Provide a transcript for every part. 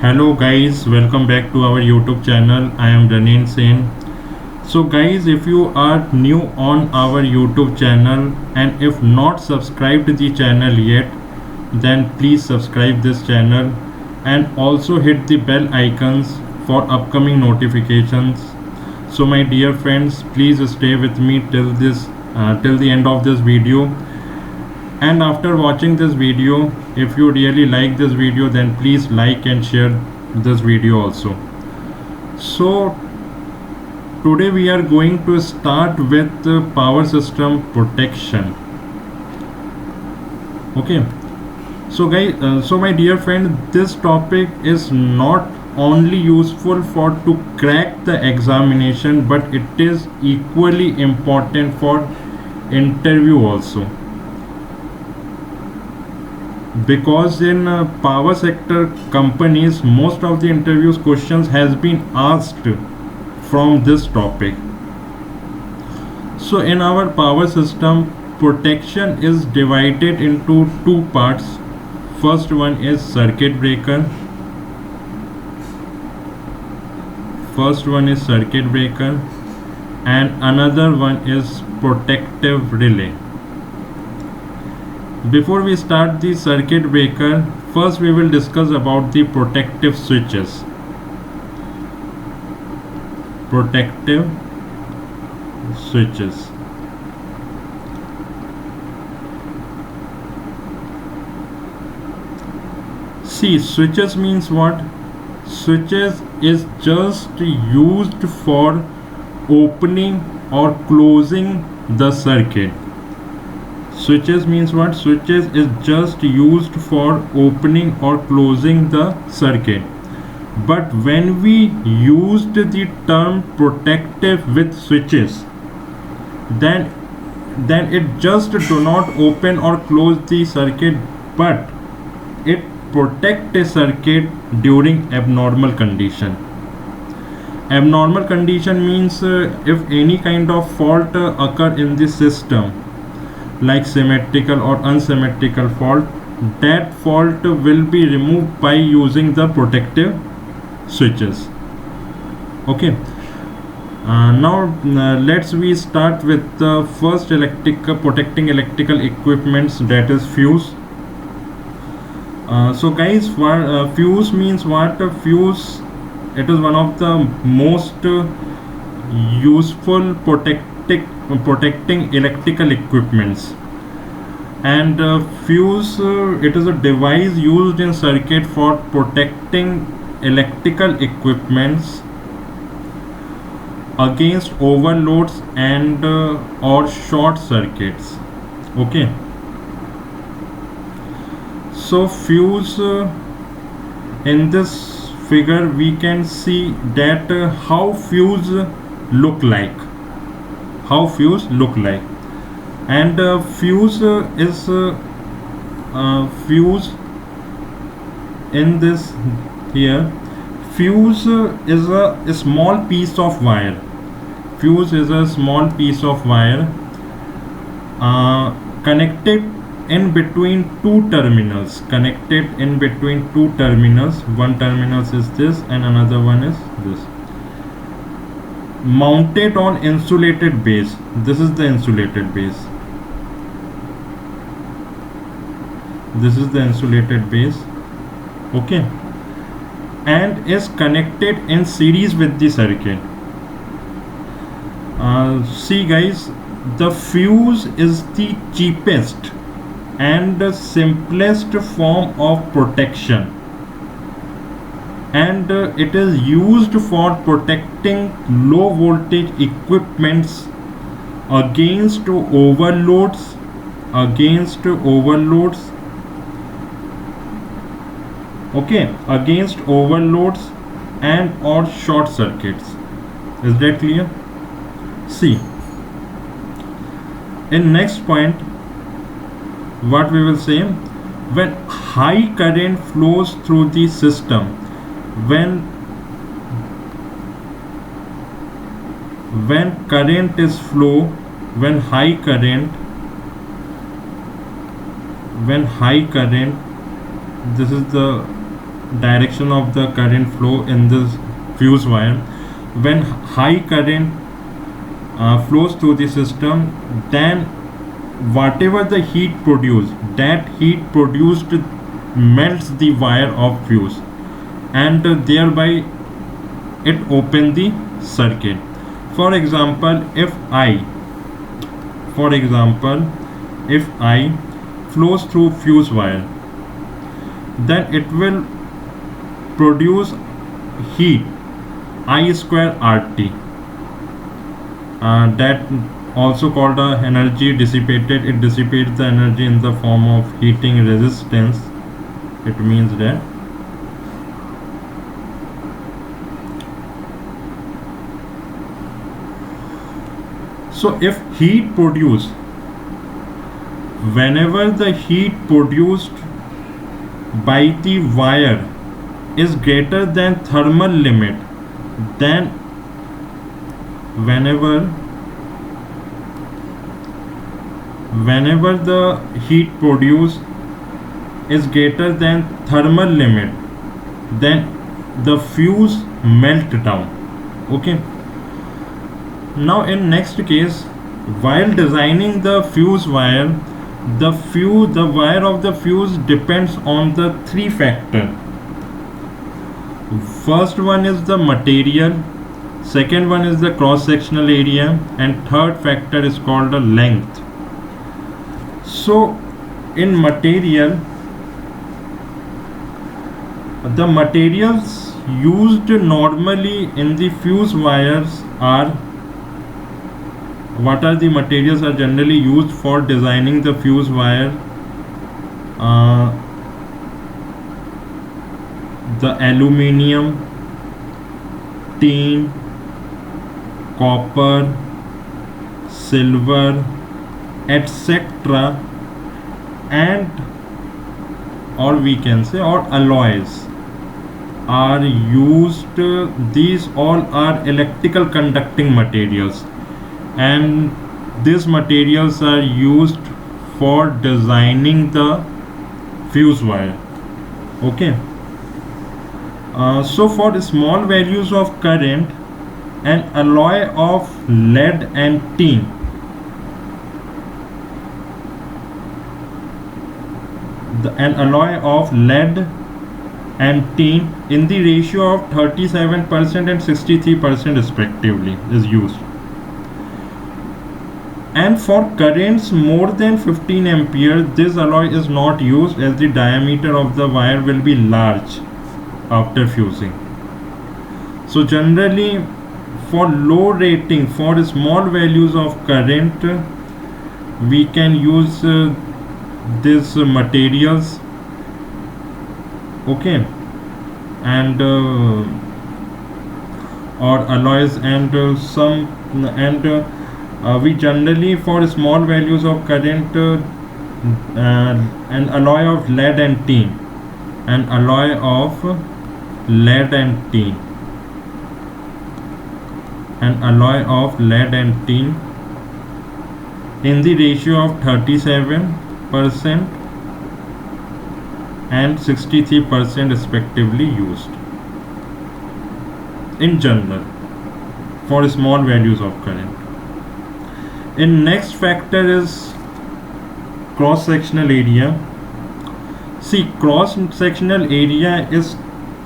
Hello guys, welcome back to our YouTube channel. I am Ranin Sen. So guys, if you are new on our YouTube channel and if not subscribed the channel yet, then please subscribe this channel and also hit the bell icons for upcoming notifications. So my dear friends, please stay with me till the end of this video. And after watching this video, if you really like this video, then please like and share this video also. So today we are going to start with power system protection. Okay, so guys, so my dear friend, this topic is not only useful for to crack the examination, but it is equally important for interview also, because in power sector companies most of the interviews questions has been asked from this topic. So in our power system, protection is divided into two parts. First one is circuit breaker. And another one is protective relay. Before we start the circuit breaker, first we will discuss about the protective switches. See, switches means what? Switches is just used for opening or closing the circuit. Switches means what? Switches is just used for opening or closing the circuit. But when we used the term protective with switches, then it just do not open or close the circuit, but it protect a circuit during abnormal condition. Abnormal condition means if any kind of fault occur in the system, like symmetrical or unsymmetrical fault, that fault will be removed by using the protective switches. Okay, now let's we start with the first protecting electrical equipments, that is fuse. So guys, fuse means what? Fuse, it is one of the most useful protecting electrical equipments. And fuse, it is a device used in circuit for protecting electrical equipments against overloads and or short circuits. Okay, so fuse, in this figure we can see that how fuse look like. And fuse is fuse in this here. Fuse is a small piece of wire. Connected in between two terminals. One terminal is this and another one is this. Mounted on insulated base. This is the insulated base. Okay, and is connected in series with the circuit. See guys, the fuse is the cheapest and the simplest form of protection, and it is used for protecting low voltage equipments against overloads and or short circuits. Is that clear? See, in next point what we will say, when high current flows through the system, when high current, this is the direction of the current flow in this fuse wire. When high current flows through the system, then whatever the heat produced, that heat produced melts the wire of fuse, and thereby it opens the circuit. For example, if I flows through fuse wire, then it will produce heat I square RT, that also called energy dissipated. It dissipates the energy in the form of heating resistance. It means that so if heat produced, whenever the heat produced by the wire is greater than thermal limit, then whenever the heat produced is greater than thermal limit, then the fuse melt down. Okay, now in next case, while designing the fuse wire, the wire of the fuse depends on the three factors. First one is the material, second one is the cross sectional area, and third factor is called the length. So in material, the materials used normally in the fuse wires are, what are the materials are generally used for designing the fuse wire? The aluminium, tin, copper, silver, etc., and or we can say or alloys are used. These all are electrical conducting materials, and these materials are used for designing the fuse wire. Okay, so for small values of current, an alloy of lead and tin in the ratio of 37% and 63% respectively is used. And for currents more than 15 ampere, this alloy is not used, as the diameter of the wire will be large after fusing. So generally, for low rating, for small values of current, we can use these materials. Okay, and or alloys, and we generally, for small values of current, an alloy of lead and tin, in the ratio of 37% and 63% respectively used in general for small values of current. In next factor is cross sectional area. See, cross sectional area is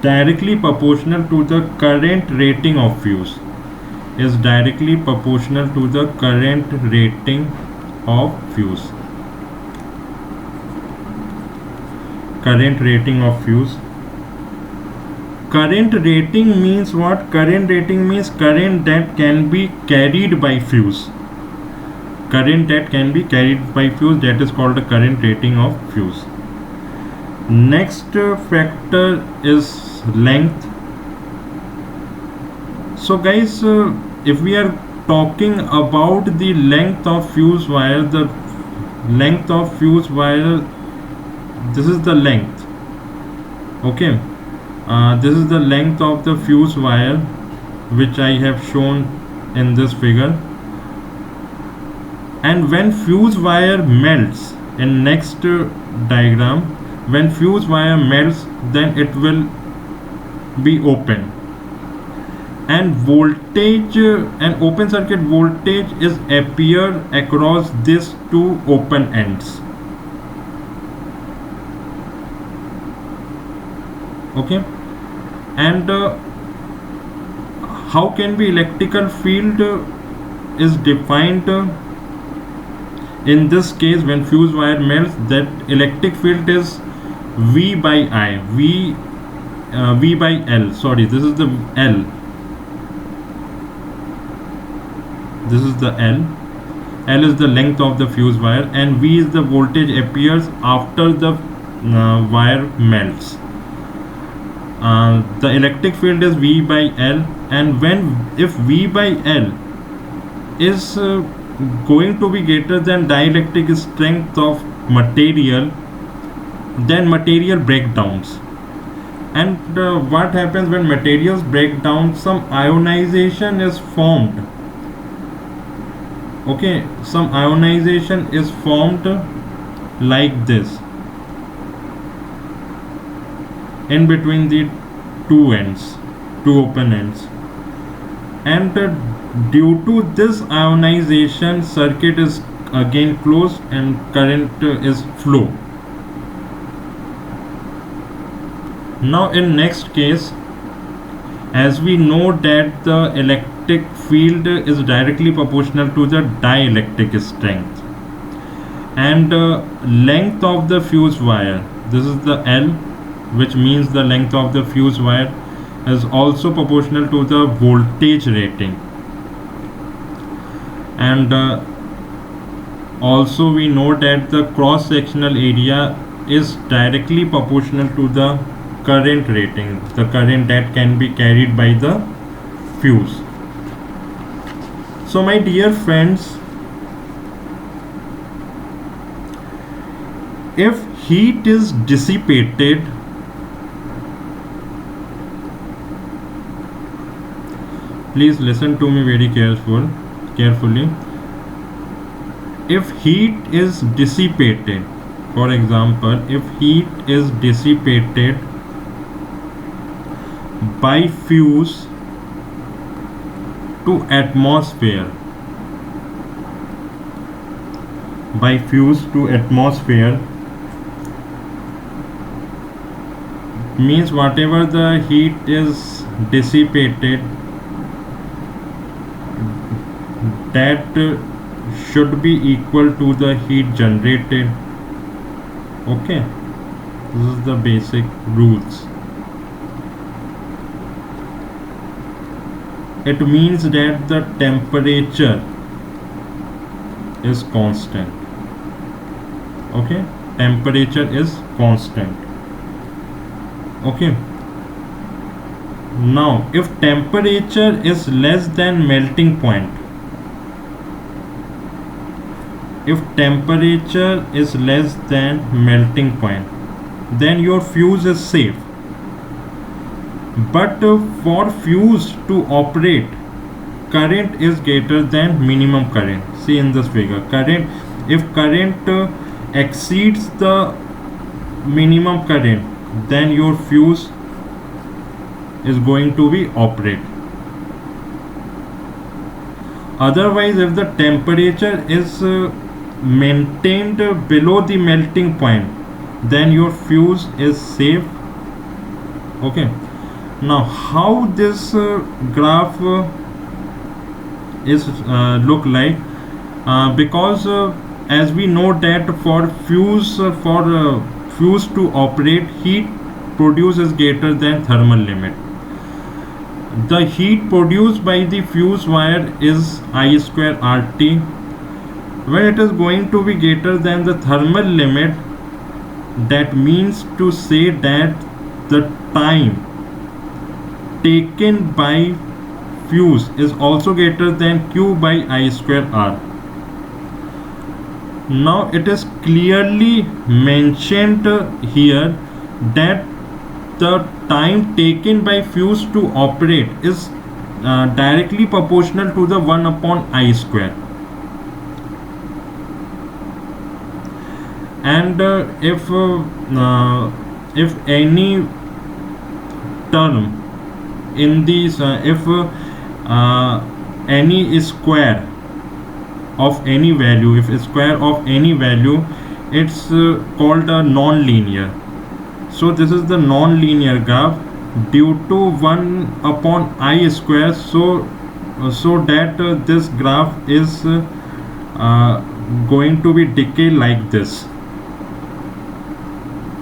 directly proportional to the current rating of fuse. Current rating means what? Current rating means current that can be carried by fuse. That is called the current rating of fuse. Next factor is length. So guys, if we are talking about the length of fuse wire, this is the length. Okay, this is the length of the fuse wire, which I have shown in this figure. And when fuse wire melts, in next diagram, when fuse wire melts, then it will be open, and voltage and open circuit voltage is appear across these two open ends. Okay, and how can be electrical field is defined in this case when fuse wire melts, that electric field is V by I, V by L, sorry, this is the L, this is the L is the length of the fuse wire, and V is the voltage appears after the wire melts. The electric field is V by L, and if V by L is going to be greater than dielectric strength of material, then material breakdowns. And what happens when materials break down? Some ionization is formed. Okay, some ionization is formed like this in between the two open ends, and due to this ionization, circuit is again closed and current is flow. Now in next case, as we know that the electric field is directly proportional to the dielectric strength, and length of the fuse wire, this is the L, which means the length of the fuse wire is also proportional to the voltage rating, and also we know that the cross sectional area is directly proportional to the current rating, the current that can be carried by the fuse. So my dear friends, if heat is dissipated, please listen to me very carefully. If heat is dissipated, for example, if heat is dissipated by fuse to atmosphere, means whatever the heat is dissipated, that should be equal to the heat generated. Okay, this is the basic rules. It means that the temperature is constant. Okay, temperature is constant. Okay, now if temperature is less than melting point, then your fuse is safe. But for fuse to operate, current is greater than minimum current. See in this figure, if current exceeds the minimum current, then your fuse is going to be operate. Otherwise, if the temperature is maintained below the melting point, then your fuse is safe. Okay, now how this graph is look like, because as we know that for fuse to operate, heat produced is greater than thermal limit. The heat produced by the fuse wire is I square RT. When it is going to be greater than the thermal limit, that means to say that the time taken by fuse is also greater than Q by I square R. Now it is clearly mentioned here that the time taken by fuse to operate is directly proportional to the 1 upon I square. and if any term in these if any square of any value, if a square of any value, it's called a non-linear. So this is the non-linear graph due to 1 upon I square. So that this graph is going to be decay like this.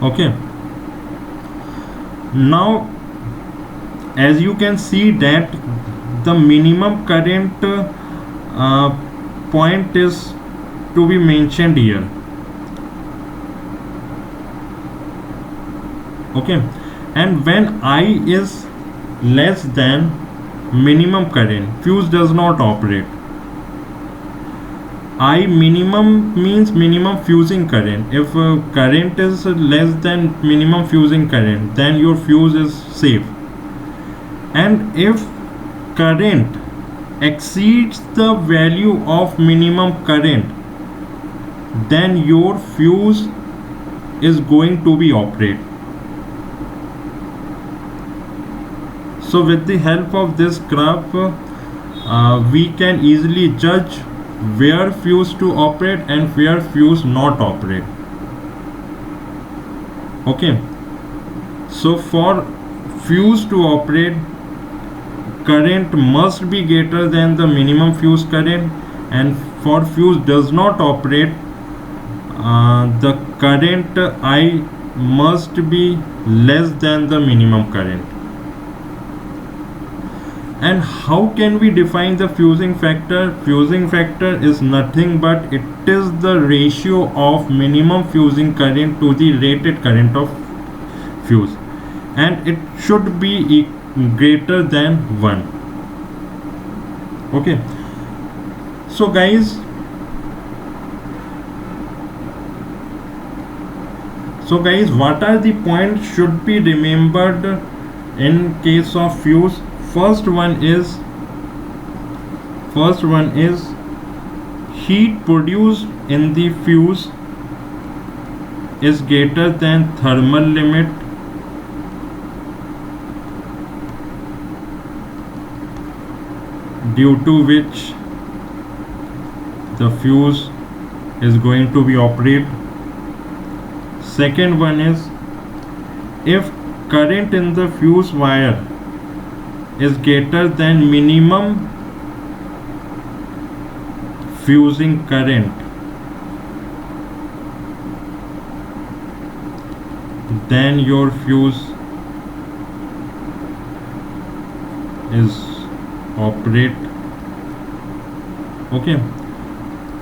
Okay, now as you can see that the minimum current point is to be mentioned here. Okay, and when I is less than minimum current, fuse does not operate. I minimum means minimum fusing current. If current is less than minimum fusing current, then your fuse is safe. And if current exceeds the value of minimum current, then your fuse is going to be operate. So with the help of this graph we can easily judge where fuse to operate and where fuse not operate. Okay, so for fuse to operate, current must be greater than the minimum fuse current, and for fuse does not operate, the current I must be less than the minimum current. And how can we define the fusing factor? Fusing factor is nothing but it is the ratio of minimum fusing current to the rated current of fuse, and it should be greater than 1. Okay, so guys, what are the points should be remembered in case of fuse? First one is heat produced in the fuse is greater than thermal limit due to which the fuse is going to be operated. Second one is if current in the fuse wire is greater than minimum fusing current, then your fuse is operate. Okay,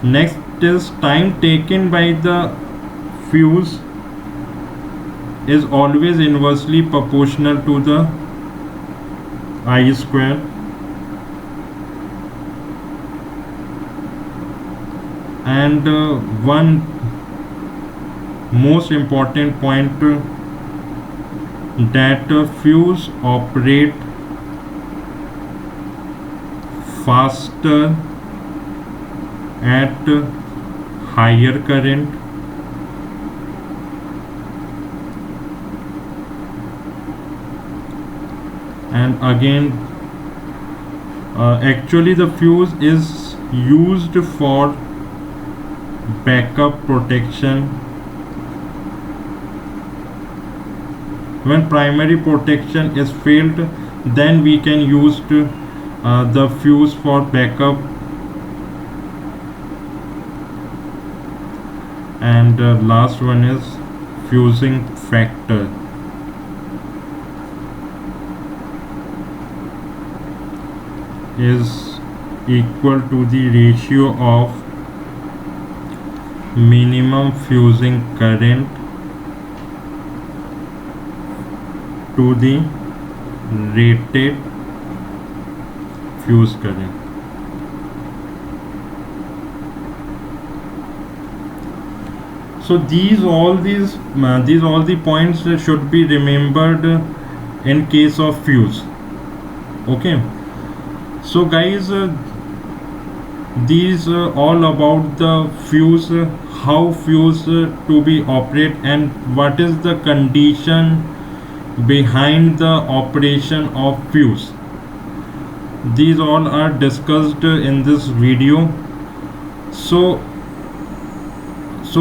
next is time taken by the fuse is always inversely proportional to the I square. And one most important point that fuse operate faster at higher current. And again actually the fuse is used for backup protection. When primary protection is failed, then we can use the fuse for backup. And last one is fusing factor. Is equal to the ratio of minimum fusing current to the rated fuse current. So these all the points should be remembered in case of fuse. Okay, so guys, These all about the fuse, how fuse to be operate, and what is the condition behind the operation of fuse. These all are discussed in this video. So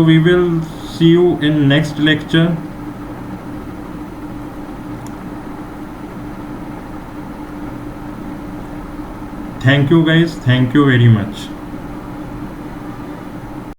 we will see you in next lecture. Thank you guys, thank you very much.